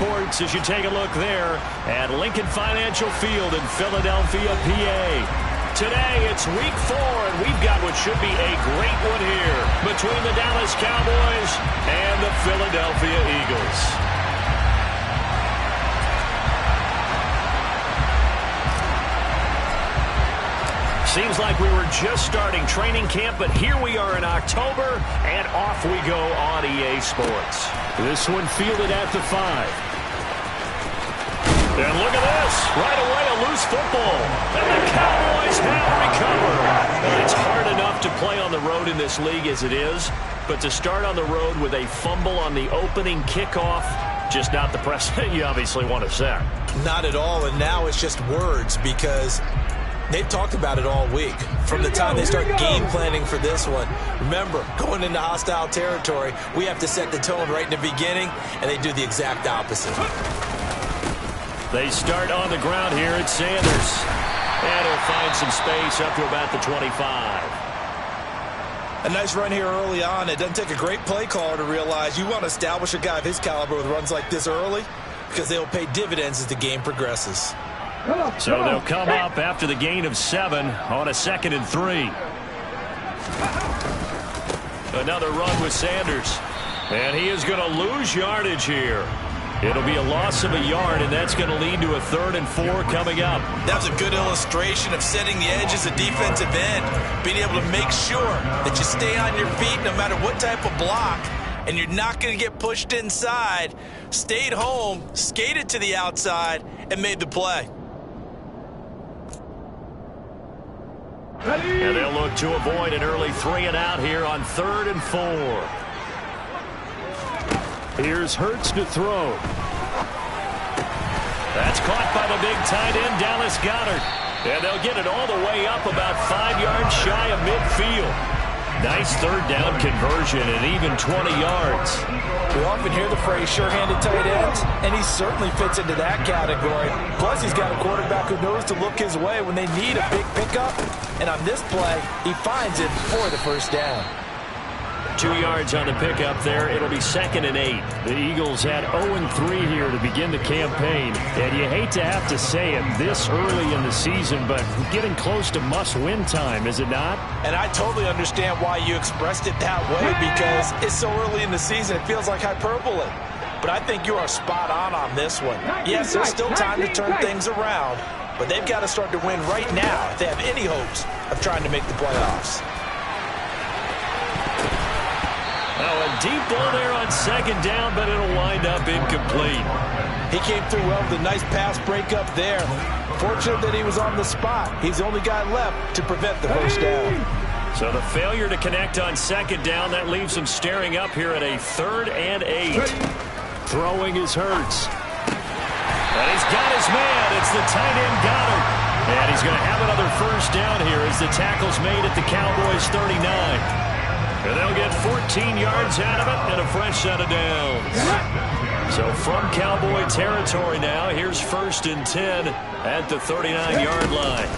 sports as you take a look there at Lincoln Financial Field in Philadelphia, PA. Today, it's week 4, and we've got what should be a great one here between the Dallas Cowboys and the Philadelphia Eagles. Seems like we were just starting training camp, but here we are in October, and off we go on EA Sports. This one fielded at the 5. And look at this. Right away, a loose football. And the Cowboys have recovered. And it's hard enough to play on the road in this league as it is, but to start on the road with a fumble on the opening kickoff, just not the precedent you obviously want to set. Not at all, and now it's just words because they've talked about it all week. From the time they start game planning for this one. Remember, going into hostile territory, we have to set the tone right in the beginning, and they do the exact opposite. They start on the ground here at Sanders. And he'll find some space up to about the 25. A nice run here early on. It doesn't take a great play caller to realize you want to establish a guy of his caliber with runs like this early because they'll pay dividends as the game progresses. So they'll come up after the gain of 7 on a 2nd and 3. Another run with Sanders. And he is going to lose yardage here. It'll be a loss of a yard, and that's going to lead to a 3rd and 4 coming up. That was a good illustration of setting the edge as a defensive end, being able to make sure that you stay on your feet no matter what type of block, and you're not going to get pushed inside. Stayed home, skated to the outside, and made the play. And they'll look to avoid an early 3 and out here on 3rd and 4. Here's Hurts to throw. That's caught by the big tight end, Dallas Goedert. And they'll get it all the way up about 5 yards shy of midfield. Nice 3rd down conversion and even 20 yards. We often hear the phrase sure-handed tight ends, and he certainly fits into that category. Plus, he's got a quarterback who knows to look his way when they need a big pickup. And on this play, he finds it for the 1st down. 2 yards on the pickup there. It'll be 2nd and 8. The Eagles had 0-3 here to begin the campaign. And you hate to have to say it this early in the season, but getting close to must-win time, is it not? And I totally understand why you expressed it that way because it's so early in the season it feels like hyperbole. But I think you are spot on this one. Yes, there's still time to turn things around, but they've got to start to win right now if they have any hopes of trying to make the playoffs. Oh, a deep ball there on 2nd down, but it'll wind up incomplete. He came through well with a nice pass breakup there. Fortunate that he was on the spot. He's the only guy left to prevent the 1st down. So the failure to connect on 2nd down, that leaves him staring up here at a 3rd and 8. Throwing is Hurts. And he's got his man. It's the tight end Goedert. And he's going to have another 1st down here as the tackle's made at the Cowboys 39. And they'll get 14 yards out of it and a fresh set of downs. So from Cowboy territory now, here's 1st and 10 at the 39-yard line.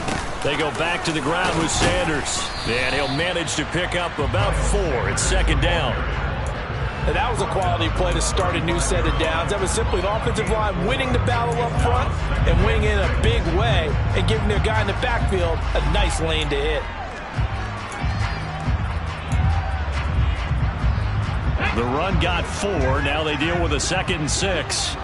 They go back to the ground with Sanders. And he'll manage to pick up about 4. It's 2nd down. And that was a quality play to start a new set of downs. That was simply an offensive line winning the battle up front and winning in a big way and giving their guy in the backfield a nice lane to hit. The run got 4. Now they deal with a 2nd and 6.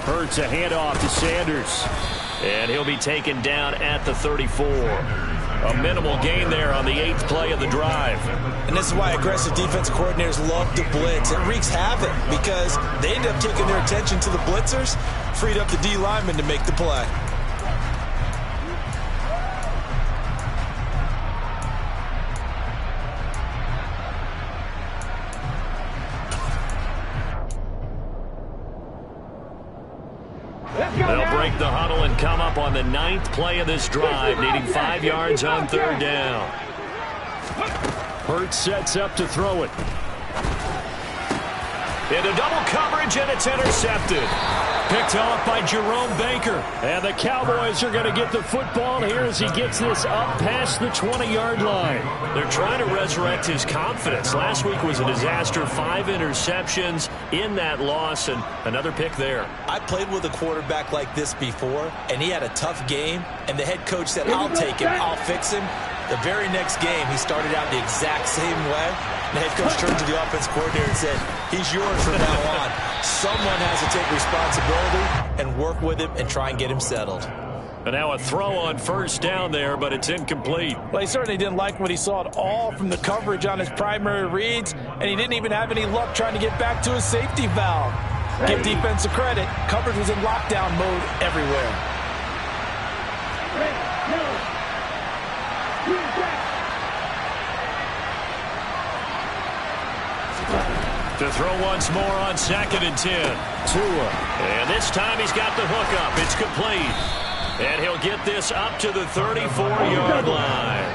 Hurts a handoff to Sanders. And he'll be taken down at the 34. A minimal gain there on the 8th play of the drive. And this is why aggressive defense coordinators love to blitz. It wreaks havoc because they end up taking their attention to the blitzers, freed up the D lineman to make the play. They'll break the huddle and come up on the 9th play of this drive, needing 5 yards on 3rd down. Hurts sets up to throw it. Into double coverage, and it's intercepted. Picked off by Jerome Baker. And the Cowboys are going to get the football here as he gets this up past the 20-yard line. They're trying to resurrect his confidence. Last week was a disaster. 5 interceptions in that loss, and another pick there. I played with a quarterback like this before, and he had a tough game, and the head coach said, I'll take him, I'll fix him. The very next game, he started out the exact same way. The head coach turned to the offense coordinator and said, he's yours from now on. Someone has to take responsibility and work with him and try and get him settled. And now a throw on first down there, but it's incomplete. Well, he certainly didn't like what he saw at all from the coverage on his primary reads, and he didn't even have any luck trying to get back to his safety valve. Give defensive credit. Coverage was in lockdown mode everywhere. To throw once more on 2nd and 10. Tua. And this time he's got the hook up. It's complete. And he'll get this up to the 34-yard line.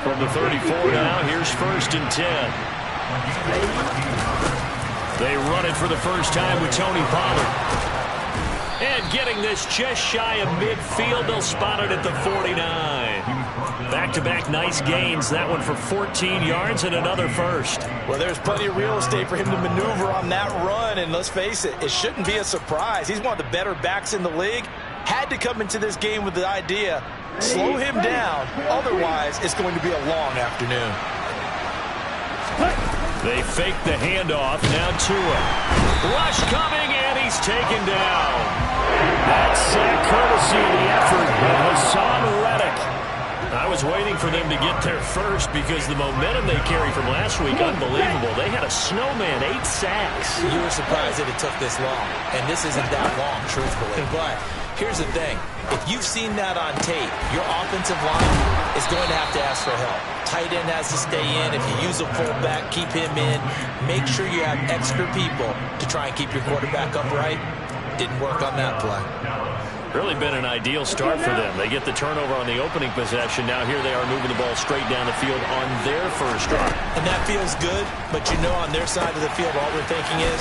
From the 34 now, here's 1st and 10. They run it for the first time with Tony Pollard. And getting this just shy of midfield, they'll spot it at the 49. Back-to-back nice gains. That one for 14 yards and another first. Well, there's plenty of real estate for him to maneuver on that run, and let's face it, it shouldn't be a surprise. He's one of the better backs in the league. Had to come into this game with the idea, slow him down, otherwise it's going to be a long afternoon. They fake the handoff, now Tua. Rush coming, and he's taken down. That sack courtesy of the effort of Hassan Reddick. I was waiting for them to get there first because the momentum they carry from last week, unbelievable. They had a snowman, 8 sacks. You were surprised that it took this long, and this isn't that long, truthfully. But here's the thing. If you've seen that on tape, your offensive line is going to have to ask for help. Tight end has to stay in. If you use a fullback, keep him in. Make sure you have extra people to try and keep your quarterback upright. Didn't work on that play. Really been an ideal start for them. They get the turnover on the opening possession. Now here they are moving the ball straight down the field on their first drive. And that feels good, but you know on their side of the field all they're thinking is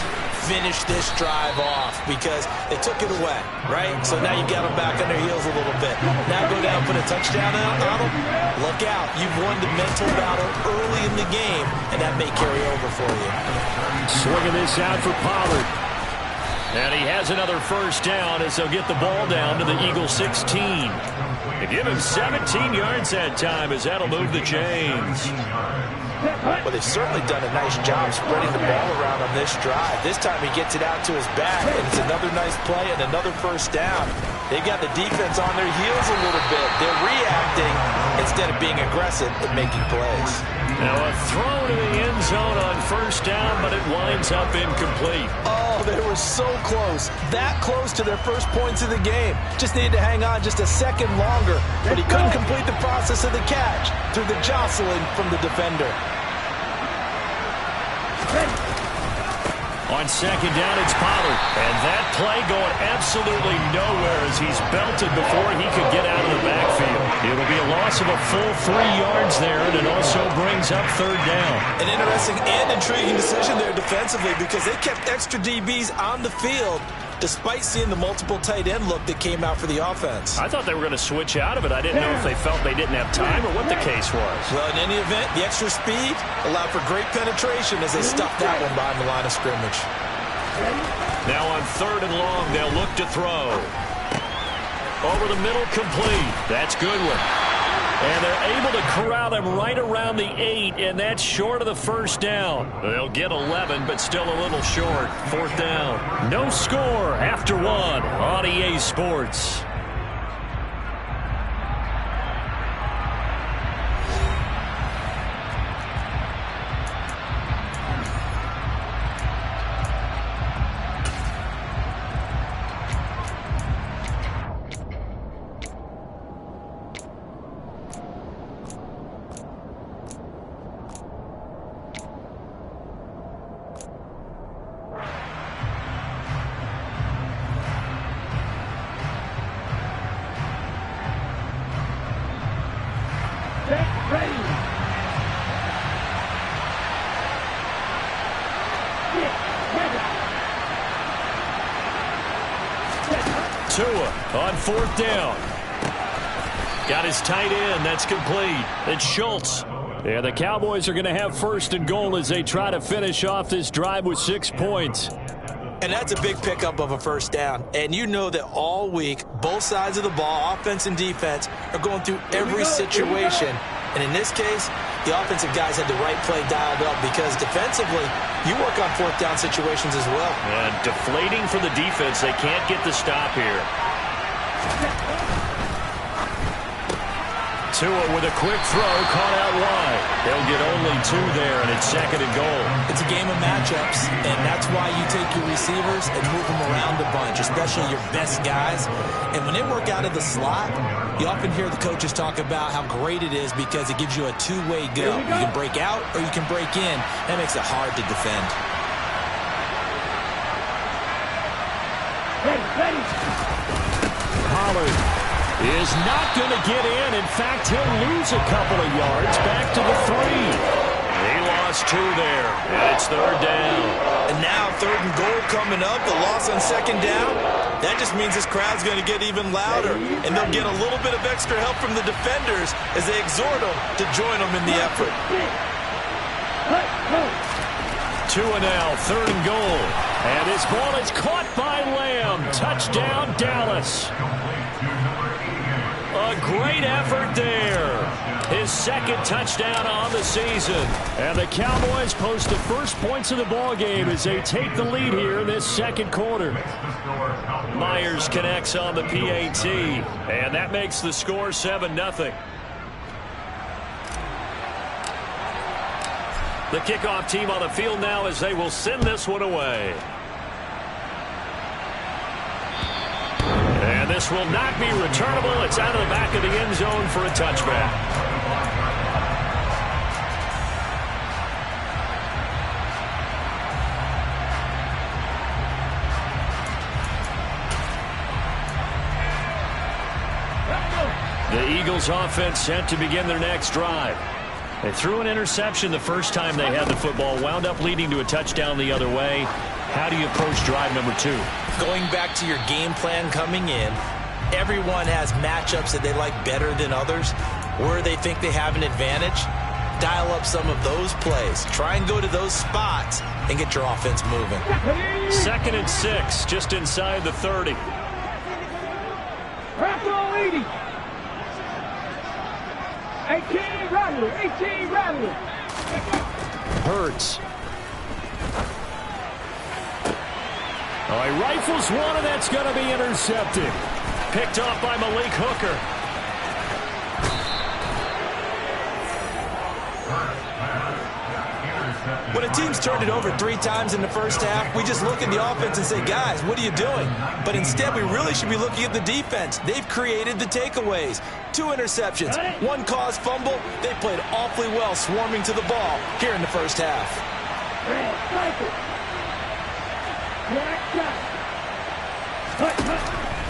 finish this drive off because they took it away, right? So now you got them back on their heels a little bit. Now go down, put a touchdown on them. Look out. You've won the mental battle early in the game, and that may carry over for you. Swinging this out for Pollard. And he has another first down as they'll get the ball down to the Eagles 16. They give him 17 yards that time as that'll move the chains. Well, they've certainly done a nice job spreading the ball around on this drive. This time he gets it out to his back, and it's another nice play and another first down. They've got the defense on their heels a little bit. They're reacting instead of being aggressive and making plays. Now a throw to the end zone on first down, but it winds up incomplete. Oh, they were so close. That close to their first points of the game. Just needed to hang on just a second longer, but he couldn't complete the process of the catch through the jostling from the defender. On second down, it's Pollard. And that play going absolutely nowhere as he's belted before he could get out of the backfield. It'll be a loss of a full 3 yards there, and it also brings up third down. An interesting and intriguing decision there defensively because they kept extra DBs on the field despite seeing the multiple tight end look that came out for the offense. I thought they were going to switch out of it. I didn't know if they felt they didn't have time or what the case was. Well, in any event, the extra speed allowed for great penetration as they stuffed that one behind the line of scrimmage. Now on third and long, they'll look to throw. Over the middle, complete. That's Goodwin. And they're able to corral him right around the 8, and that's short of the first down. They'll get 11, but still a little short. Fourth down. No score after 1 on EA Sports. Tua on 4th down. Got his tight end. That's complete. It's Schultz. And the Cowboys are going to have 1st and goal as they try to finish off this drive with 6 points. And that's a big pickup of a 1st down. And you know that all week, both sides of the ball, offense and defense, are going through every situation. And in this case, the offensive guys had the right play dialed up because defensively, you work on 4th down situations as well. And deflating for the defense. They can't get the stop here. Tua with a quick throw, caught out wide. They'll get only 2 there, and it's 2nd and goal. It's a game of matchups, and that's why you take your receivers and move them around a bunch, especially your best guys. And when they work out of the slot, you often hear the coaches talk about how great it is because it gives you a two-way go. You can break out or you can break in. That makes it hard to defend. Ready. Pollard is not going to get in. In fact, he'll lose a couple of yards back to the 3. He lost 2 there, and it's 3rd down. And now 3rd and goal coming up, the loss on 2nd down. That just means this crowd's going to get even louder, and they'll get a little bit of extra help from the defenders as they exhort them to join them in the effort. Tua now, 3rd and goal. And this ball is caught by Lamb. Touchdown, Dallas. A great effort there. His 2nd touchdown on the season. And the Cowboys post the first points of the ball game as they take the lead here in this 2nd quarter. Myers connects on the PAT. And that makes the score 7-0. The kickoff team on the field now as they will send this one away. And this will not be returnable. It's out of the back of the end zone for a touchback. The Eagles offense set to begin their next drive. They threw an interception the first time they had the football, wound up leading to a touchdown the other way. How do you approach drive number 2? Going back to your game plan coming in, everyone has matchups that they like better than others, where they think they have an advantage. Dial up some of those plays. Try and go to those spots and get your offense moving. 2nd and 6, just inside the 30. Raffle 80. 18 Rattler. 18 Rattler. Hurts. Oh, he rifles one, and that's going to be intercepted. Picked off by Malik Hooker. When a team's turned it over 3 times in the first half, we just look at the offense and say, guys, what are you doing? But instead, we really should be looking at the defense. They've created the takeaways. 2 interceptions, 1 caused fumble. They played awfully well swarming to the ball here in the first half.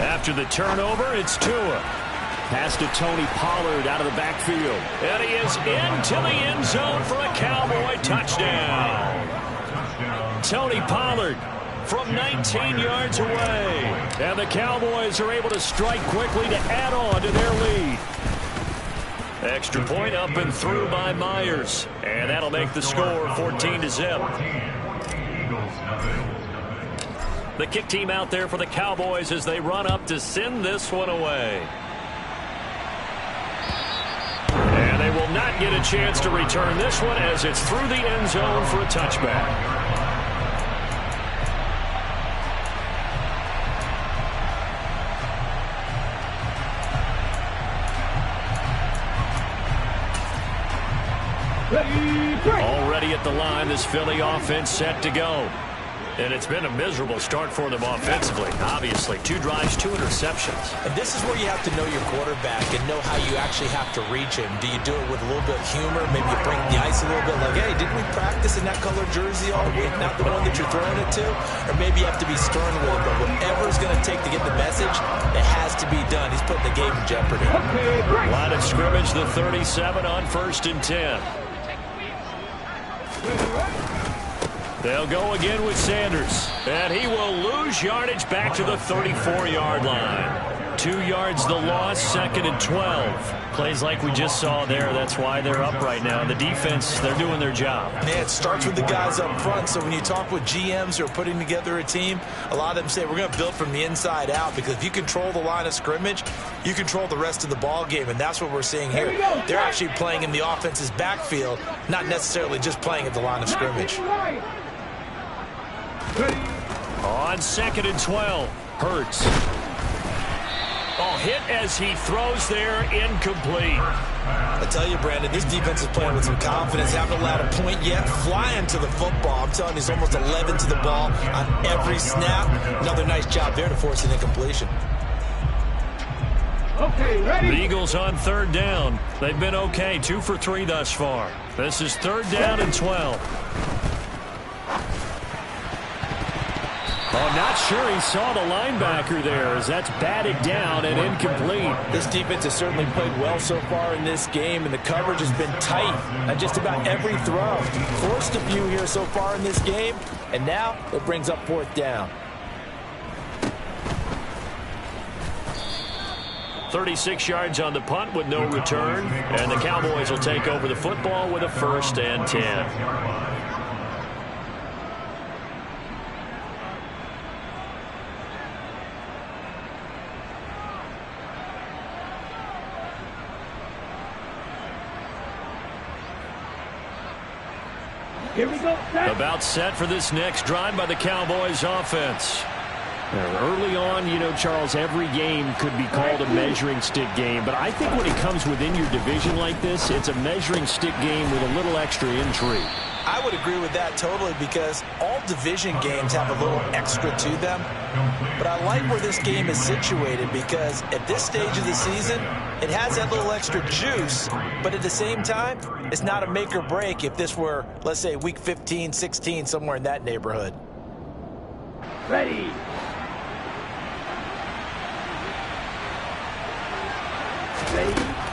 After the turnover, it's Tua. Pass to Tony Pollard out of the backfield. And he is into the end zone for a Cowboy touchdown. Tony Pollard from 19 yards away. And the Cowboys are able to strike quickly to add on to their lead. Extra point up and through by Myers. And that'll make the score 14-0. The kick team out there for the Cowboys as they run up to send this one away. And they will not get a chance to return this one as it's through the end zone for a touchback. Already at the line, this Philly offense set to go. And it's been a miserable start for them offensively. Obviously, 2 drives, 2 interceptions. And this is where you have to know your quarterback and know how you actually have to reach him. Do you do it with a little bit of humor? Maybe you break the ice a little bit like, hey, didn't we practice in that color jersey all week? Not the one that you're throwing it to? Or maybe you have to be stern with it. But whatever it's going to take to get the message, it has to be done. He's putting the game in jeopardy. Line of scrimmage, the 37 on 1st and 10. They'll go again with Sanders. And he will lose yardage back to the 34-yard line. 2 yards the loss, 2nd and 12. Plays like we just saw there. That's why they're up right now. The defense, they're doing their job. Man, it starts with the guys up front. So when you talk with GMs who are putting together a team, a lot of them say we're going to build from the inside out, because if you control the line of scrimmage, you control the rest of the ball game, and that's what we're seeing here. They're actually playing in the offense's backfield, not necessarily just playing at the line of scrimmage. On 2nd and 12, Hurts. Oh, hit as he throws there, incomplete. I tell you, Brandon, this defense is playing with some confidence. Haven't allowed a point yet. Flying to the football. I'm telling you, he's almost 11 to the ball on every snap. Another nice job there to force an incompletion. Okay, ready? The Eagles on 3rd down. They've been okay, 2 for 3 thus far. This is 3rd down and 12. Oh, not sure he saw the linebacker there, as that's batted down and incomplete. This defense has certainly played well so far in this game, and the coverage has been tight on just about every throw. Forced a few here so far in this game, and now it brings up 4th down. 36 yards on the punt with no return, and the Cowboys will take over the football with a 1st and 10. Here we go. Set. About set for this next drive by the Cowboys offense. Early on, you know, Charles, every game could be called a measuring stick game. But I think when it comes within your division like this, it's a measuring stick game with a little extra intrigue. I would agree with that totally, because all division games have a little extra to them. But I like where this game is situated, because at this stage of the season, it has that little extra juice, but at the same time, it's not a make or break if this were, let's say, week 15, 16, somewhere in that neighborhood. Ready.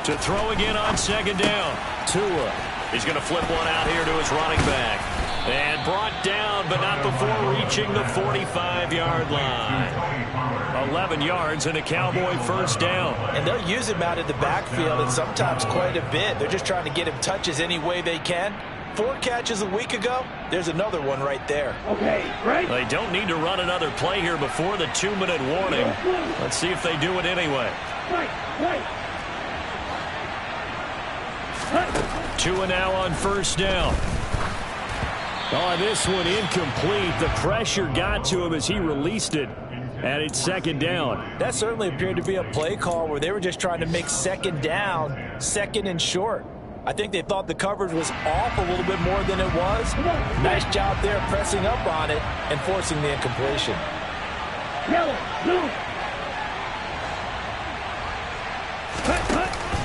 To throw again on 2nd down. Tua. He's going to flip one out here to his running back. And brought down, but not before reaching the 45-yard line. 11 yards and a Cowboy 1st down. And they'll use him out in the backfield, and sometimes quite a bit. They're just trying to get him touches any way they can. 4 catches a week ago. There's another one right there. Okay, right. They don't need to run another play here before the 2-minute warning. Let's see if they do it anyway. Right. Tua now on 1st down. Oh, this one incomplete. The pressure got to him as he released it. And it's 2nd down. That certainly appeared to be a play call where they were just trying to make 2nd down, 2nd and short. I think they thought the coverage was off a little bit more than it was. Nice job there pressing up on it and forcing the incompletion. Yellow, blue.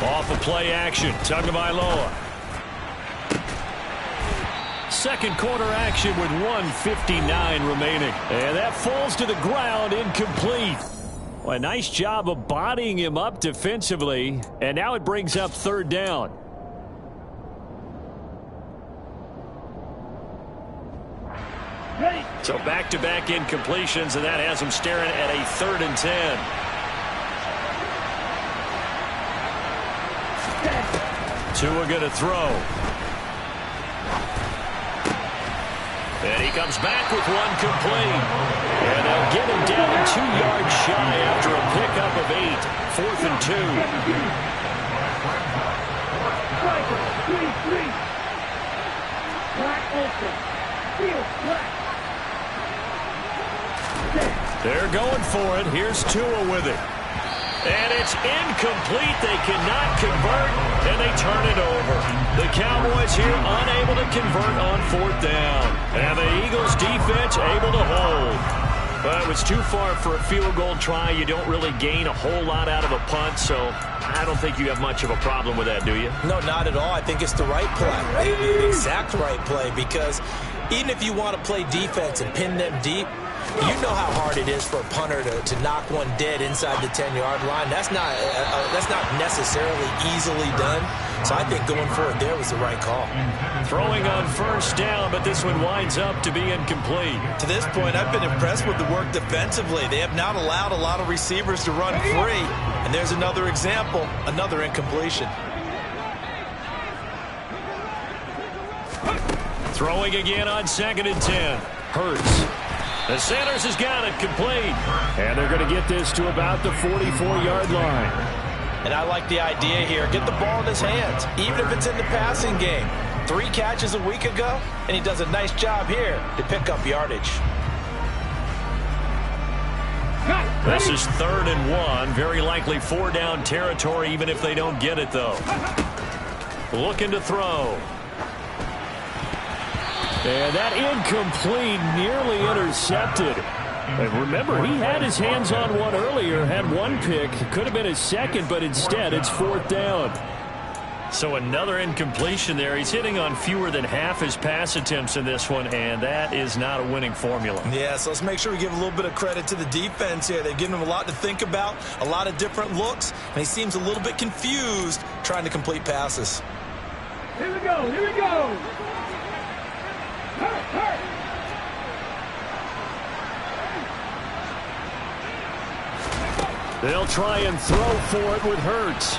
Off of play action. Tagovailoa. 2nd quarter action with 1:59 remaining. And that falls to the ground, incomplete. Well, a nice job of bodying him up defensively. And now it brings up 3rd down. Ready. So back-to-back incompletions, and that has him staring at a 3rd and 10. Tua going to throw. And he comes back with one complete. And they'll get him down 2 yards shy after a pickup of 8. 4th and 2. They're going for it. Here's Tua with it. And it's incomplete. They cannot convert, and they turn it over. The Cowboys here unable to convert on 4th down. And the Eagles defense able to hold. But it was too far for a field goal try. You don't really gain a whole lot out of a punt, so I don't think you have much of a problem with that, do you? No, not at all. I think it's the right play, the exact right play, because even if you want to play defense and pin them deep, You know how hard it is for a punter to knock one dead inside the 10-yard line. That's not necessarily easily done. So I think going for it there was the right call. Throwing on first down, but this one winds up to be incomplete. To this point, I've been impressed with the work defensively. They have not allowed a lot of receivers to run free. And there's another example, another incompletion. Throwing again on 2nd and 10. Hurts. The Sanders has got it complete. And they're going to get this to about the 44-yard line. And I like the idea here. Get the ball in his hands, even if it's in the passing game. 3 catches a week ago, and he does a nice job here to pick up yardage. This is 3rd and 1. Very likely 4-down territory, even if they don't get it, though. Looking to throw. And that incomplete, nearly intercepted. And remember, he had his hands on one earlier, had one pick. Could have been his second, but instead it's 4th down. So another incompletion there. He's hitting on fewer than half his pass attempts in this one, and that is not a winning formula. Yeah, so let's make sure we give a little bit of credit to the defense here. They've given him a lot to think about, a lot of different looks, and he seems a little bit confused trying to complete passes. Here we go, here we go. They'll try and throw for it with Hurts.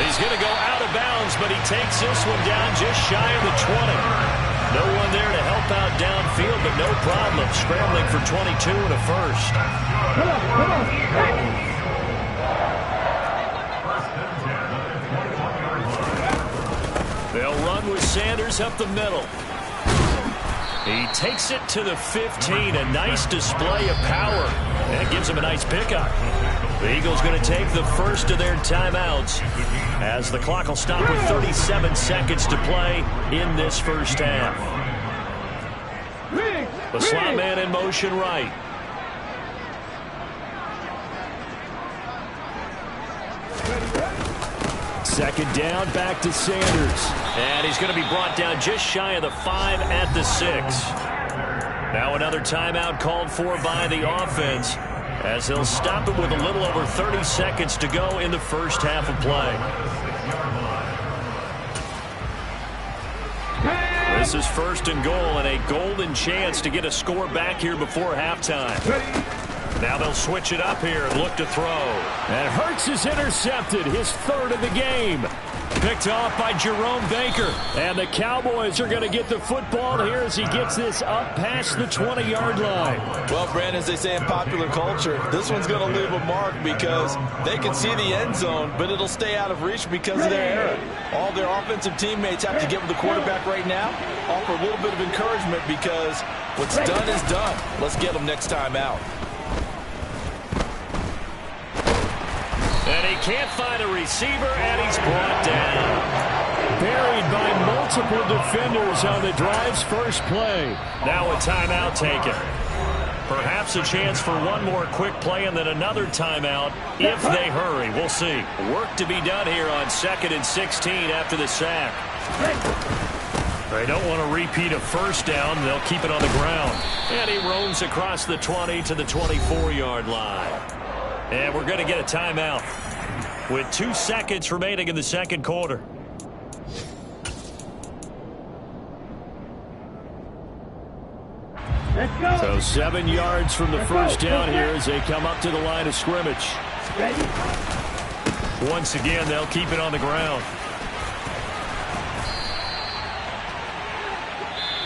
He's going to go out of bounds, but he takes this one down just shy of the 20. No one there to help out downfield, but no problem. Scrambling for 22 and a first. Come on. They'll run with Sanders up the middle. He takes it to the 15. A nice display of power. And it gives him a nice pickup. The Eagles going to take the first of their timeouts as the clock will stop with 37 seconds to play in this first half. The slot man in motion right. Second down, back to Sanders. And he's going to be brought down just shy of the 5 at the 6. Now another timeout called for by the offense as they'll stop it with a little over 30 seconds to go in the first half of play. This is 1st and goal and a golden chance to get a score back here before halftime. Now they'll switch it up here and look to throw. And Hurts is intercepted, his 3rd of the game. Picked off by Jerome Baker. And the Cowboys are going to get the football here as he gets this up past the 20-yard line. Well, Brandon, as they say in popular culture, this one's going to leave a mark because they can see the end zone, but it'll stay out of reach because of their error. All their offensive teammates have to get with the quarterback right now, offer a little bit of encouragement because what's done is done. Let's get them next time out. And he can't find a receiver, and he's brought down. Buried by multiple defenders on the drive's first play. Now a timeout taken. Perhaps a chance for one more quick play and then another timeout if they hurry. We'll see. Work to be done here on 2nd and 16 after the sack. They don't want to repeat a first down. They'll keep it on the ground. And he roams across the 20 to the 24-yard line. And we're going to get a timeout with 2 seconds remaining in the second quarter. Let's go. So 7 yards from the first down here as they come up to the line of scrimmage. Ready? Once again, they'll keep it on the ground.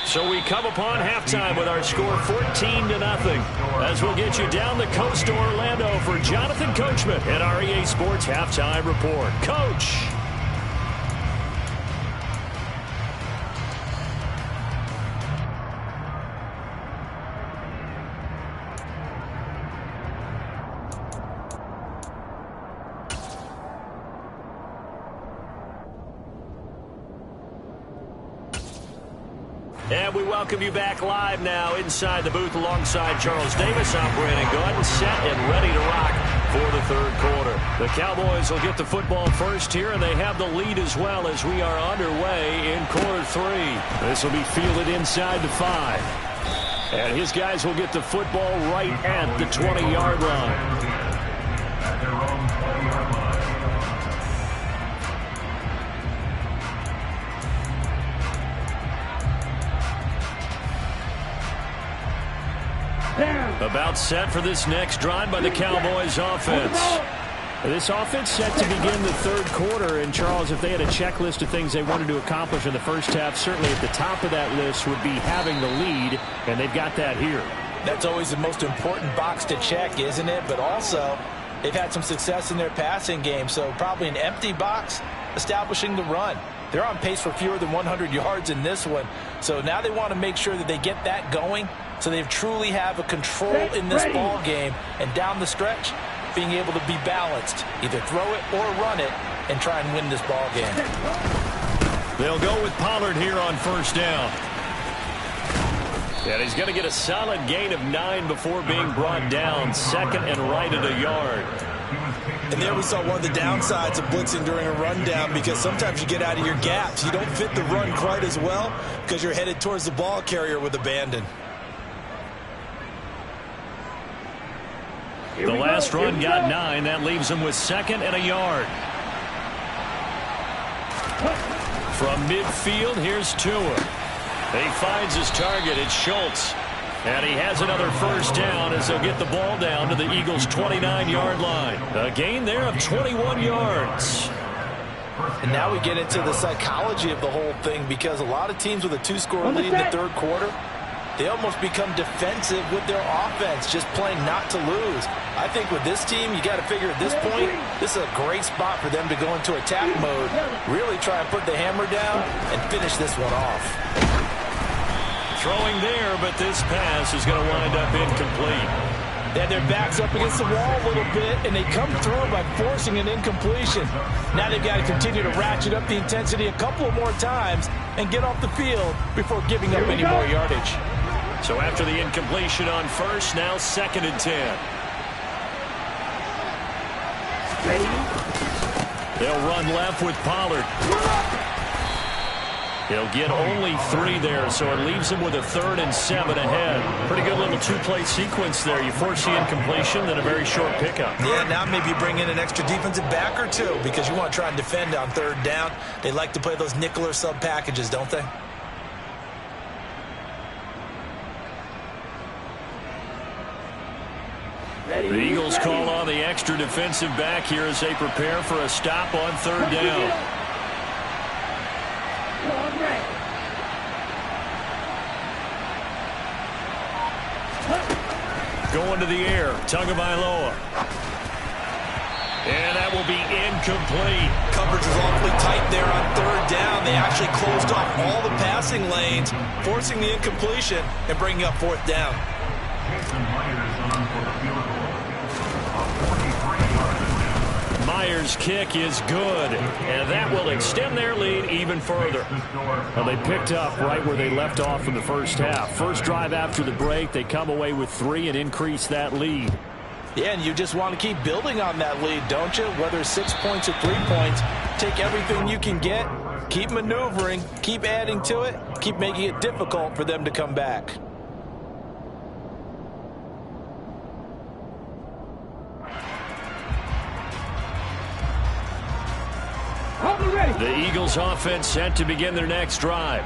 So we come upon halftime with our score 14-0 as we'll get you down the coast to Orlando for Jonathan Coachman at our EA Sports Halftime Report. Coach. And we welcome you back live now inside the booth alongside Charles Davis. I'm Brandon Gordon, set and ready to rock for the third quarter. The Cowboys will get the football first here, and they have the lead as well as we are underway in quarter three. This will be fielded inside the 5. And his guys will get the football right at the 20-yard line. About set for this next drive by the Cowboys offense. This offense set to begin the third quarter. And, Charles, if they had a checklist of things they wanted to accomplish in the first half, certainly at the top of that list would be having the lead, and they've got that here. That's always the most important box to check, isn't it? But also, they've had some success in their passing game, so probably an empty box establishing the run. They're on pace for fewer than 100 yards in this one, so now they want to make sure that they get that going so they truly have a control in this ball game, and down the stretch, being able to be balanced, either throw it or run it, and try and win this ball game. They'll go with Pollard here on first down. And he's going to get a solid gain of 9 before being brought down, second and right at a yard. And there we saw one of the downsides of blitzing during a rundown, because sometimes you get out of your gaps. You don't fit the run quite as well because you're headed towards the ball carrier with abandon. The last run got 9. That leaves him with second and a yard. From midfield, here's Tua. He finds his target. It's Schultz. And he has another first down as they'll get the ball down to the Eagles' 29-yard line. A gain there of 21 yards. And now we get into the psychology of the whole thing, because a lot of teams with a 2-score lead in the third quarter, they almost become defensive with their offense, just playing not to lose. I think with this team, you got to figure at this point, this is a great spot for them to go into attack mode, really try and put the hammer down and finish this one off. Throwing there, but this pass is going to wind up incomplete. And their back's up against the wall a little bit, and they come through by forcing an incompletion. Now they've got to continue to ratchet up the intensity a couple more times and get off the field before giving up any more yardage. So after the incompletion on first, now second and 10. They'll run left with Pollard. He'll get only 3 there, so it leaves him with a 3rd and 7 ahead. Pretty good little 2-play sequence there. You force the incompletion, then a very short pickup. Yeah, now maybe you bring in an extra defensive back or two, because you want to try and defend on third down. They like to play those nickel or sub packages, don't they? The Eagles call on the extra defensive back here as they prepare for a stop on third down. Going to the air, Tagovailoa. And that will be incomplete. Coverage was awfully tight there on third down. They actually closed off all the passing lanes, forcing the incompletion and bringing up fourth down. Myers' kick is good, and that will extend their lead even further. Well, they picked up right where they left off in the first half. First drive after the break, they come away with 3 and increase that lead. Yeah, and you just want to keep building on that lead, don't you? Whether it's 6 points or 3 points, take everything you can get, keep maneuvering, keep adding to it, keep making it difficult for them to come back. The Eagles offense set to begin their next drive.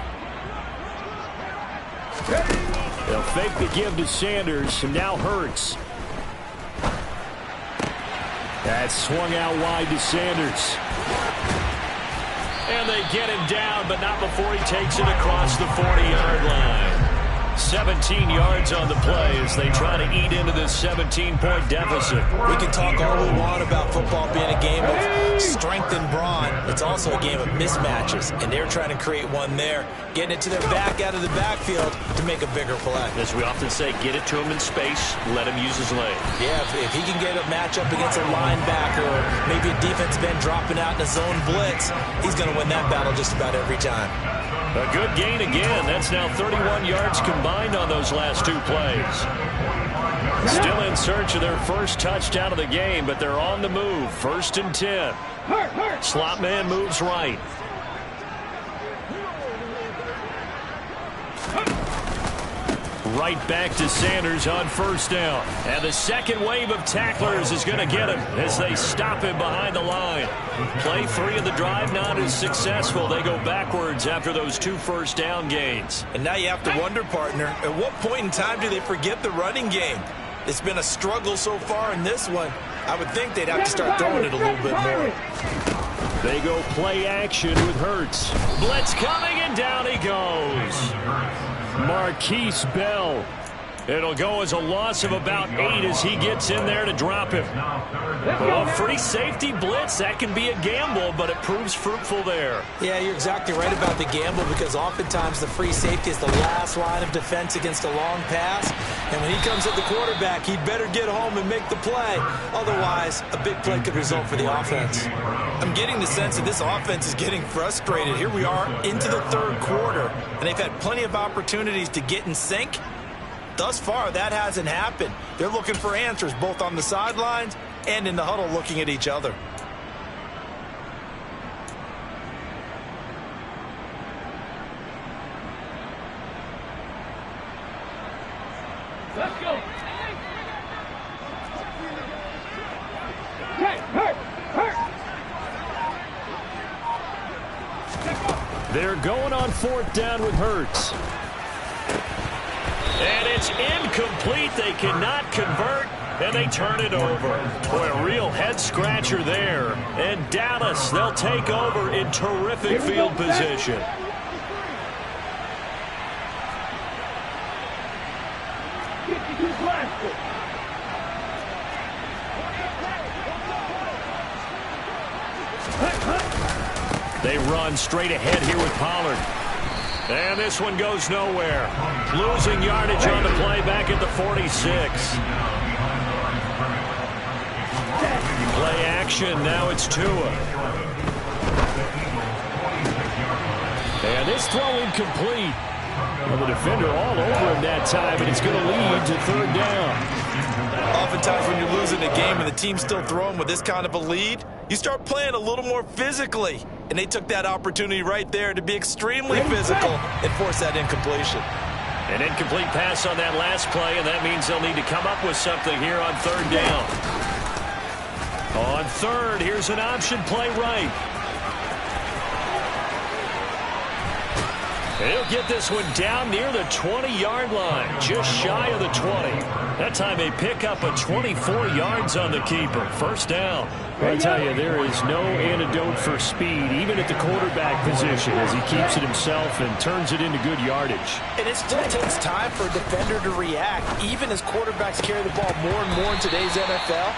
They'll fake the give to Sanders, and now Hurts. That's swung out wide to Sanders. And they get him down, but not before he takes it across the 40-yard line. 17 yards on the play as they try to eat into this 17-point deficit. We can talk all we want about football being a game of strength and brawn. It's also a game of mismatches, and they're trying to create one there, getting it to their back out of the backfield to make a bigger play. As we often say, get it to him in space, let him use his leg. Yeah, if he can get a matchup against a linebacker or maybe a defensive end dropping out in a zone blitz, he's going to win that battle just about every time. A good gain again. That's now 31 yards combined on those last 2 plays. Still in search of their first touchdown of the game, but they're on the move. 1st and 10. Slot man moves right. Right back to Sanders on 1st down. And the second wave of tacklers is going to get him as they stop him behind the line. Play 3 of the drive not as successful. They go backwards after those 2 first down gains. And now you have to wonder, partner, at what point in time do they forget the running game? It's been a struggle so far in this one. I would think they'd have to start throwing it a little bit more. They go play action with Hurts. Blitz coming, and down he goes. Marquise Bell. It'll go as a loss of about 8 as he gets in there to drop him. Well, free safety blitz, that can be a gamble, but it proves fruitful there. Yeah, you're exactly right about the gamble, because oftentimes the free safety is the last line of defense against a long pass. And when he comes at the quarterback, he better get home and make the play. Otherwise, a big play could result for the offense. I'm getting the sense that this offense is getting frustrated. Here we are into the 3rd quarter, and they've had plenty of opportunities to get in sync. Thus far, that hasn't happened. They're looking for answers both on the sidelines and in the huddle, looking at each other. Let's go. They're going on 4th down with Hurts. And it's incomplete. They cannot convert, and they turn it over. Boy, a real head-scratcher there. And Dallas, they'll take over in terrific field position. They run straight ahead here with Pollard. And this one goes nowhere. Losing yardage on the play back at the 46. Play action. Now it's Tua. And this throw incomplete. Well, the defender all over him that time, and it's going to lead to 3rd down. Oftentimes when you're losing a game and the team's still throwing with this kind of a lead, you start playing a little more physically. And they took that opportunity right there to be extremely physical and force that incompletion. An incomplete pass on that last play, and that means they'll need to come up with something here on 3rd down. On 3rd, here's an option play right. He'll get this one down near the 20-yard line, just shy of the 20. That time they pick up a 24 yards on the keeper. 1st down. I tell you, there is no antidote for speed, even at the quarterback position, as he keeps it himself and turns it into good yardage. And it still takes time for a defender to react, even as quarterbacks carry the ball more and more in today's NFL.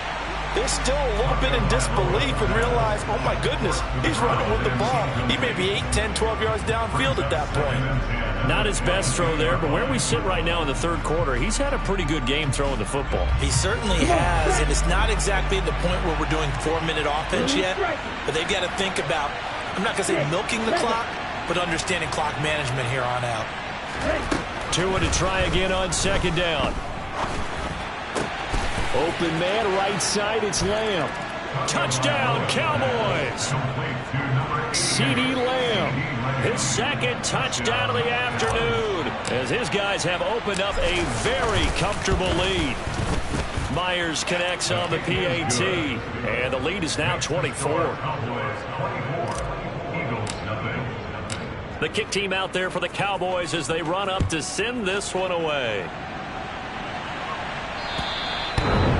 They're still a little bit in disbelief and realize, oh my goodness, he's running with the ball. He may be 8, 10, 12 yards downfield at that point. Not his best throw there, but where we sit right now in the 3rd quarter, he's had a pretty good game throwing the football. He certainly has, and it's not exactly at the point where we're doing 4-minute offense yet, but they've got to think about, I'm not going to say milking the clock, but understanding clock management here on out. Tua to try again on 2nd down. Open man, right side, it's Lamb. Touchdown, Cowboys. CeeDee Lamb, his 2nd touchdown of the afternoon, as his guys have opened up a very comfortable lead. Myers connects on the PAT, and the lead is now 24. The kick team out there for the Cowboys as they run up to send this one away.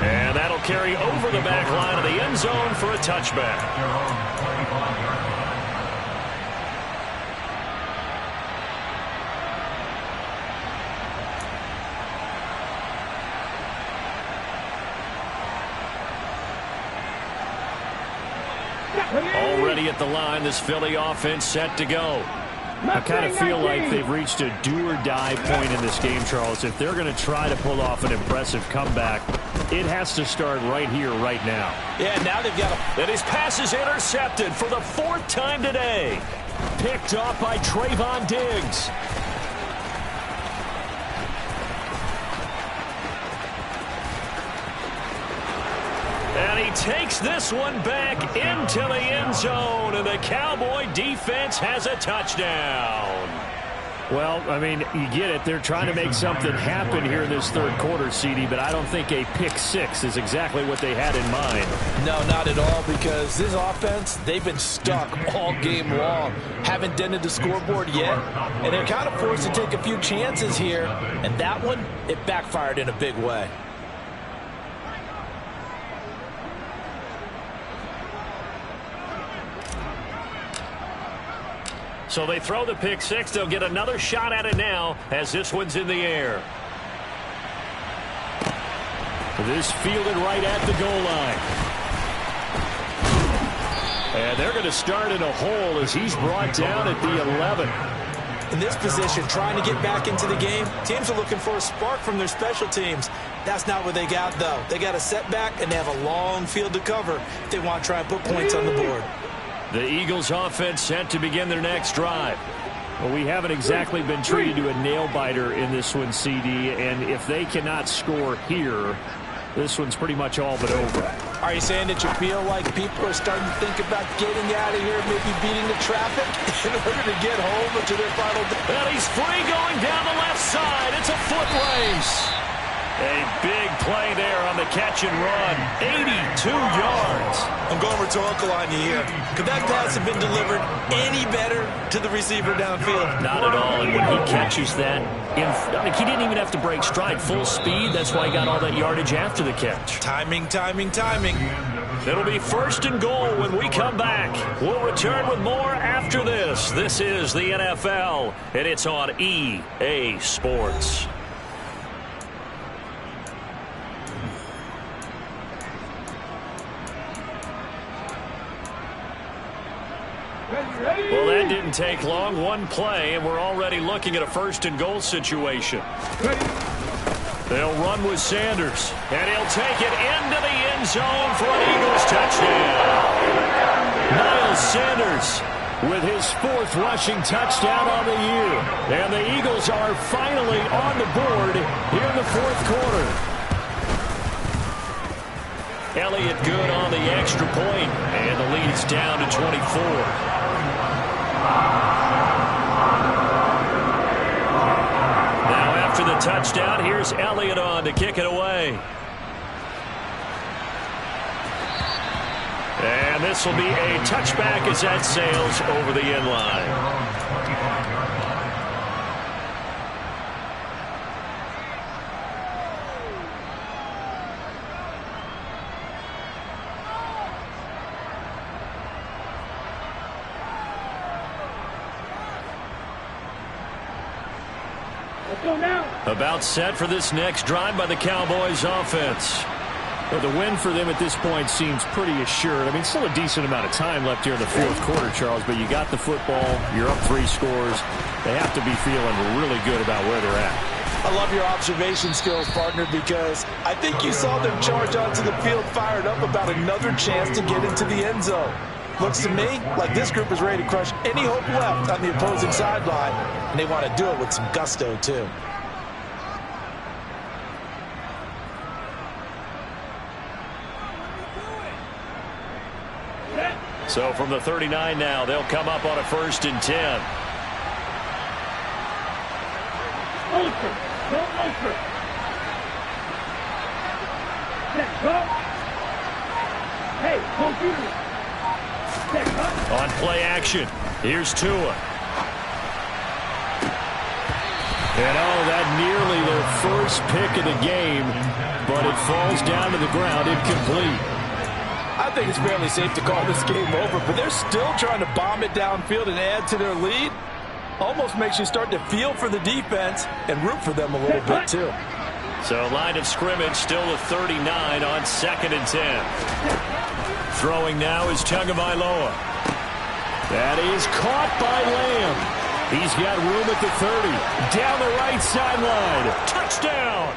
And that'll carry over the back line of the end zone for a touchback. Already at the line, this Philly offense set to go. I kind of feel like they've reached a do-or-die point in this game, Charles. If they're going to try to pull off an impressive comeback, it has to start right here, right now. Yeah, now they've got to... And his pass is intercepted for the 4th time today. Picked off by Trayvon Diggs. And he takes this one back into the end zone, and the Cowboy defense has a touchdown. Well, I mean, you get it. They're trying to make something happen here in this third quarter, CD, but I don't think a pick six is exactly what they had in mind. No, not at all, because this offense, they've been stuck all game long. Haven't dented the scoreboard yet, and they're kind of forced to take a few chances here, and that one, it backfired in a big way. So they throw the pick six. They'll get another shot at it now as this one's in the air. This fielded right at the goal line. And they're going to start in a hole as he's brought down at the 11. In this position, trying to get back into the game, teams are looking for a spark from their special teams. That's not what they got, though. They got a setback, and they have a long field to cover if they want to try and put points on the board. The Eagles offense set to begin their next drive. Well, we haven't exactly been treated to a nail-biter in this one, CD, and if they cannot score here, this one's pretty much all but over. Are you saying that you feel like people are starting to think about getting out of here, maybe beating the traffic in order to get home to their final day? And he's free going down the left side. It's a foot race. A big play there on the catch and run. 82 yards. I'm going rhetorical on you here. Could that pass have been delivered any better to the receiver downfield? Not at all. And when he catches that, he didn't even have to break stride. Full speed. That's why he got all that yardage after the catch. Timing, timing, timing. It'll be first and goal when we come back. We'll return with more after this. This is the NFL, and it's on EA Sports. Well, that didn't take long. One play, and we're already looking at a first and goal situation. They'll run with Sanders, and he'll take it into the end zone for an Eagles touchdown. Miles Sanders with his fourth rushing touchdown on the year. And the Eagles are finally on the board here in the fourth quarter. Elliott good on the extra point, and the lead's down to 24. Now after the touchdown, here's Elliott on to kick it away. And this will be a touchback as that sails over the end line. About set for this next drive by the Cowboys offense. Well, the win for them at this point seems pretty assured. I mean, still a decent amount of time left here in the fourth quarter, Charles, but you got the football, you're up 3 scores. They have to be feeling really good about where they're at. I love your observation skills, partner, because I think you saw them charge onto the field fired up about another chance to get into the end zone. Looks to me like this group is ready to crush any hope left on the opposing sideline, and they want to do it with some gusto, too. So from the 39 now, they'll come up on a 1st and 10. On play action, here's Tua. And that nearly their first pick of the game, but it falls down to the ground incomplete. I think it's fairly safe to call this game over, but they're still trying to bomb it downfield and add to their lead. Almost makes you start to feel for the defense and root for them a little bit, too. So line of scrimmage still a 39 on 2nd and 10. Throwing now is Tagovailoa. That is caught by Lamb. He's got room at the 30. Down the right sideline. Touchdown!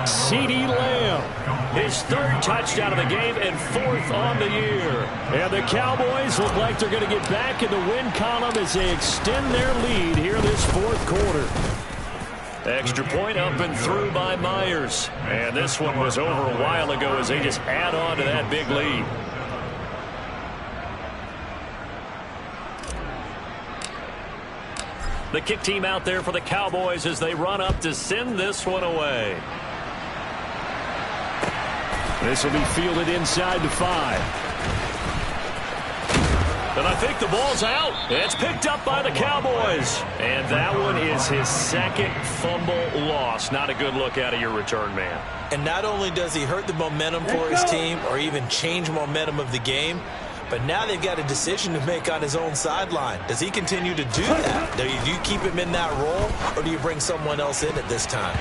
CeeDee Lamb. His 3rd touchdown of the game and 4th on the year. And the Cowboys look like they're going to get back in the win column as they extend their lead here this 4th quarter. Extra point up and through by Myers. And this one was over a while ago as they just add on to that big lead. The kick team out there for the Cowboys as they run up to send this one away. This will be fielded inside the 5. And I think the ball's out. It's picked up by the Cowboys. And that one is his second fumble loss. Not a good look out of your return man. And not only does he hurt the momentum for his team or even change momentum of the game, but now they've got a decision to make on his own sideline. Does he continue to do that? Do you keep him in that role, or do you bring someone else in at this time?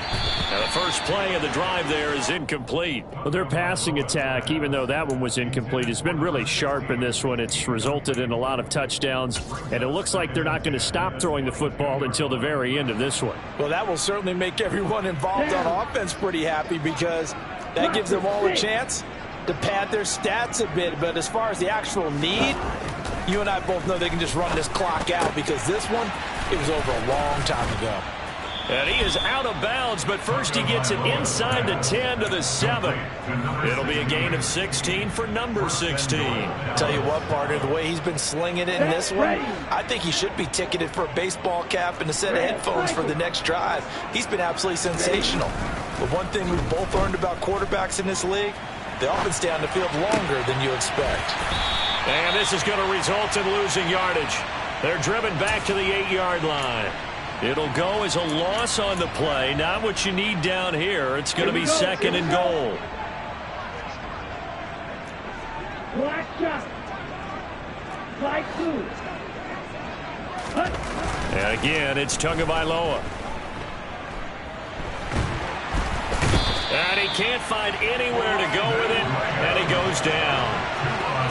Now the first play of the drive there is incomplete. Well, their passing attack, even though that one was incomplete, has been really sharp in this one. It's resulted in a lot of touchdowns, and it looks like they're not going to stop throwing the football until the very end of this one. Well, that will certainly make everyone involved on offense pretty happy, because that gives them all a chance to pad their stats a bit. But as far as the actual need, you and I both know they can just run this clock out, because this one, it was over a long time ago. And he is out of bounds, but first he gets it inside the 10 to the 7. It'll be a gain of 16 for number 16. Tell you what, partner, the way he's been slinging it in this one, I think he should be ticketed for a baseball cap and a set of headphones for the next drive. He's been absolutely sensational. But one thing we've both learned about quarterbacks in this league, they often stay on the field longer than you expect. And this is going to result in losing yardage. They're driven back to the 8-yard line. It'll go as a loss on the play. Not what you need down here. It's going to be second and goal. Black shot. Black 2. And again, it's Tagovailoa. And he can't find anywhere to go with it, and he goes down.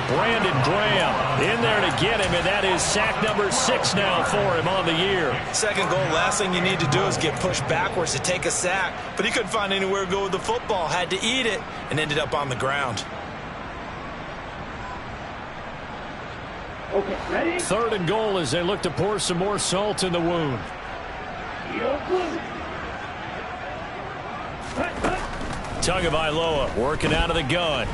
Brandon Graham in there to get him, and that is sack number 6 now for him on the year. Second goal, last thing you need to do is get pushed backwards to take a sack, but he couldn't find anywhere to go with the football, had to eat it, and ended up on the ground. Okay, ready? Third and goal as they look to pour some more salt in the wound. Tagovailoa working out of the gun.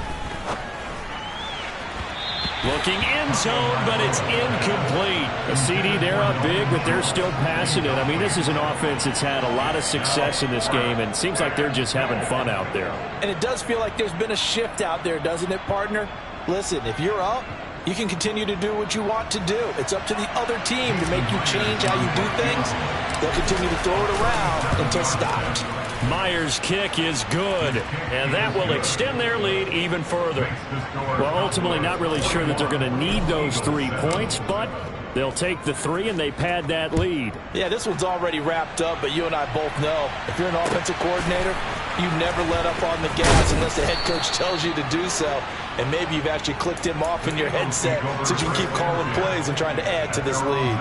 Looking end zone, but it's incomplete. A CD, they're up big, but they're still passing it. I mean, this is an offense that's had a lot of success in this game, and it seems like they're just having fun out there. And it does feel like there's been a shift out there, doesn't it, partner? Listen, if you're up, you can continue to do what you want to do. It's up to the other team to make you change how you do things. They'll continue to throw it around until stopped. Myers' kick is good, and that will extend their lead even further. Well, ultimately not really sure that they're going to need those 3 points, but they'll take the 3 and they pad that lead. Yeah, this one's already wrapped up, but you and I both know if you're an offensive coordinator, you never let up on the gas unless the head coach tells you to do so. And maybe you've actually clicked him off in your headset so you can keep calling plays and trying to add to this lead.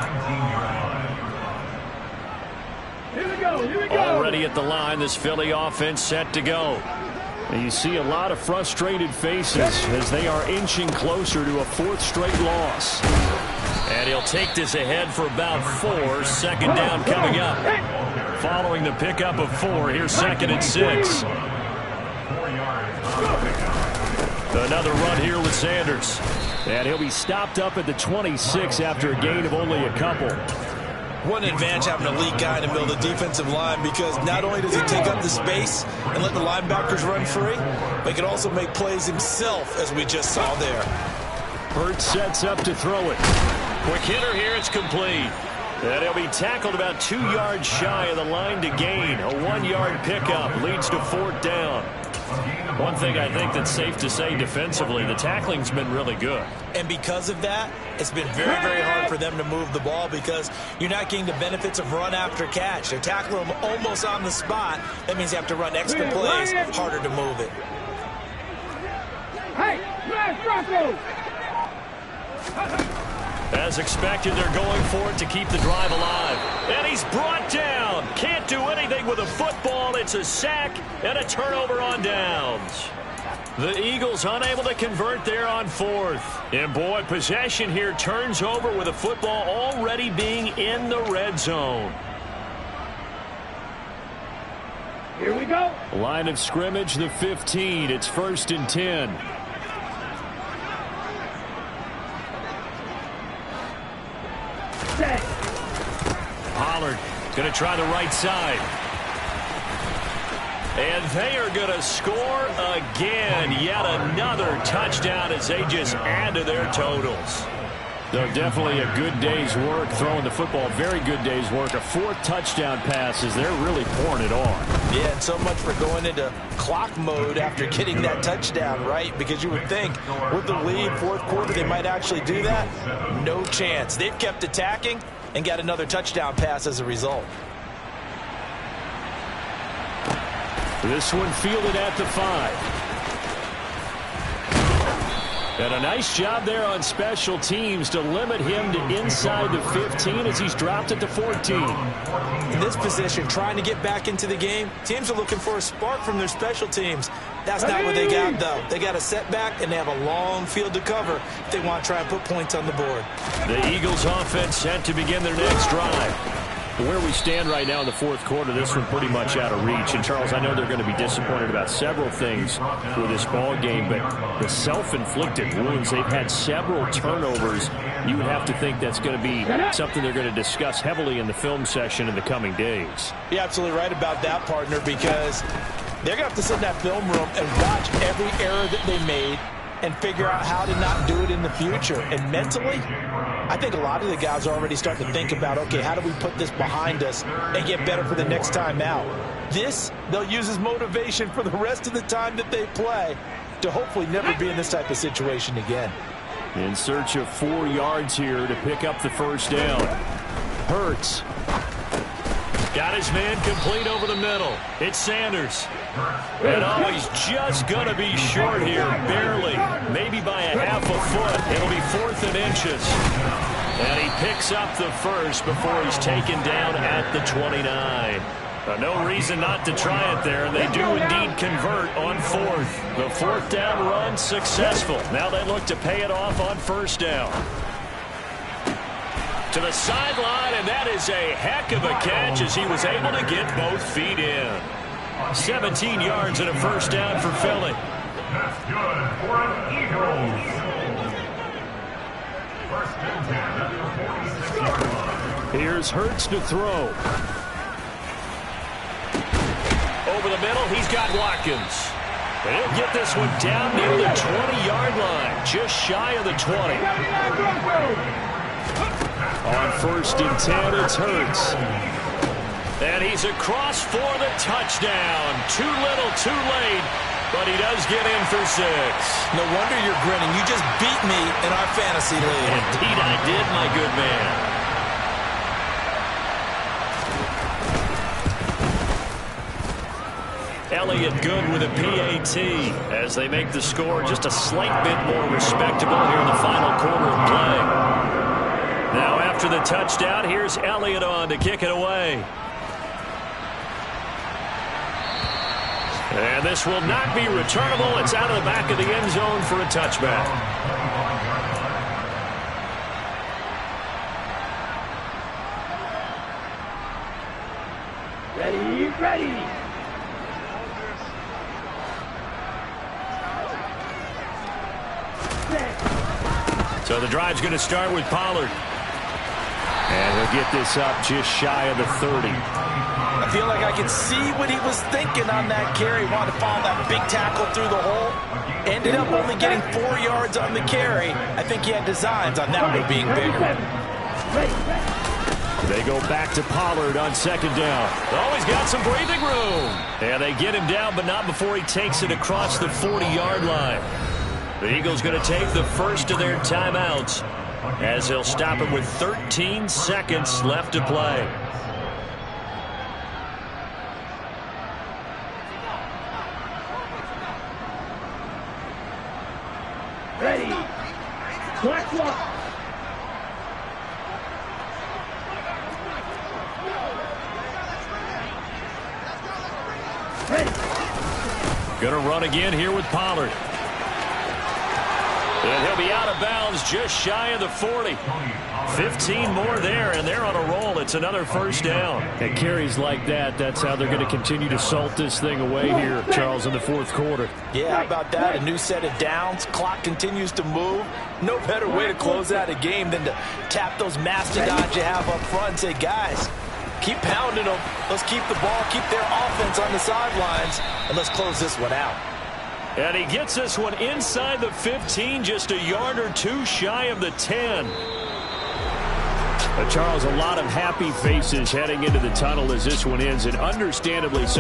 Here we go, here we go. Already at the line, this Philly offense set to go. And you see a lot of frustrated faces as they are inching closer to a 4th straight loss. And he'll take this ahead for about 4. Second down coming up. Following the pickup of 4, here's second and 6. Another run here with Sanders. And he'll be stopped up at the 26 after a gain of only a couple. What an advantage having a elite guy in the middle of the defensive line, because not only does he take up the space and let the linebackers run free, but he can also make plays himself, as we just saw there. Hurts sets up to throw it. Quick hitter here, it's complete. And he'll be tackled about 2 yards shy of the line to gain. A 1-yard pickup leads to 4th down. One thing I think that's safe to say defensively, the tackling's been really good. And because of that, it's been very, very hard for them to move the ball, because you're not getting the benefits of run after catch. They're tackling them almost on the spot. That means you have to run extra plays, harder to move it. Hey, Flash Rocco! As expected, they're going for it to keep the drive alive. And he's brought down. Can't do anything with a football. It's a sack and a turnover on downs. The Eagles unable to convert there on 4th. And boy, possession here turns over with a football already being in the red zone. Here we go. Line of scrimmage, the 15. It's 1st and 10. Set. Pollard going to try the right side. And they are going to score again. Yet another touchdown as they just add to their totals. So definitely a good day's work throwing the football. Very good day's work. A 4th touchdown pass as they're really pouring it on. Yeah, and so much for going into clock mode after getting that touchdown, right? Because you would think with the lead, 4th quarter, they might actually do that. No chance. They've kept attacking and got another touchdown pass as a result. This one fielded at the 5. And a nice job there on special teams to limit him to inside the 15 as he's dropped it to 14. In this position, trying to get back into the game, teams are looking for a spark from their special teams. That's not what they got, though. They got a setback, and they have a long field to cover if they want to try and put points on the board. The Eagles offense set to begin their next drive. Where we stand right now in the 4th quarter, this one pretty much out of reach. And, Charles, I know they're going to be disappointed about several things with this ball game, but the self-inflicted wounds, they've had several turnovers. You would have to think that's going to be something they're going to discuss heavily in the film session in the coming days. You're absolutely right about that, partner, because they're going to have to sit in that film room and watch every error that they made and figure out how to not do it in the future. And mentally, I think a lot of the guys are already starting to think about, okay, how do we put this behind us and get better for the next time out? This, they'll use as motivation for the rest of the time that they play to hopefully never be in this type of situation again. In search of 4 yards here to pick up the 1st down. Hurts. Got his man complete over the middle. It's Sanders. And oh, he's just going to be short here, barely. Maybe by a half a foot. It'll be 4th and inches. And he picks up the 1st before he's taken down at the 29. No reason not to try it there. They do indeed convert on 4th. The 4th down run successful. Now they look to pay it off on 1st down. To the sideline, and that is a heck of a catch as he was able to get both feet in. 17 yards and a 1st down for Philly. That's good for an Eagles. 1st and 10 at the 46-yard line. Here's Hurts to throw. Over the middle, he's got Watkins. And he'll get this one down near the 20-yard line, just shy of the 20. On 1st and 10, it's Hurts. And he's across for the touchdown. Too little, too late, but he does get in for 6. No wonder you're grinning. You just beat me in our fantasy league. Indeed I did, my good man. Elliott good with a PAT as they make the score just a slight bit more respectable here in the final quarter of play. Now after the touchdown, here's Elliott on to kick it away. And this will not be returnable. It's out of the back of the end zone for a touchback. Ready, ready. So the drive's going to start with Pollard. And he'll get this up just shy of the 30. I feel like I can see what he was thinking on that carry. Wanted to follow that big tackle through the hole. Ended up only getting 4 yards on the carry. I think he had designs on that one being bigger. They go back to Pollard on 2nd down. Oh, he's got some breathing room. And they get him down, but not before he takes it across the 40-yard line. The Eagles going to take the 1st of their timeouts as they'll stop it with 13 seconds left to play. Ready. Black lock. Going to run again here with Pollard. And he'll be out of bounds just shy of the 40. 15 more there, and they're on a roll. It's another first down. And carries like that, that's how they're going to continue to salt this thing away here, Charles, in the fourth quarter. Yeah, how about that? A new set of downs. Clock continues to move. No better way to close out a game than to tap those mastodons you have up front and say, guys, keep pounding them. Let's keep the ball, keep their offense on the sidelines, and let's close this one out. And he gets this one inside the 15, just a yard or two shy of the 10. Charles, a lot of happy faces heading into the tunnel as this one ends, and understandably so.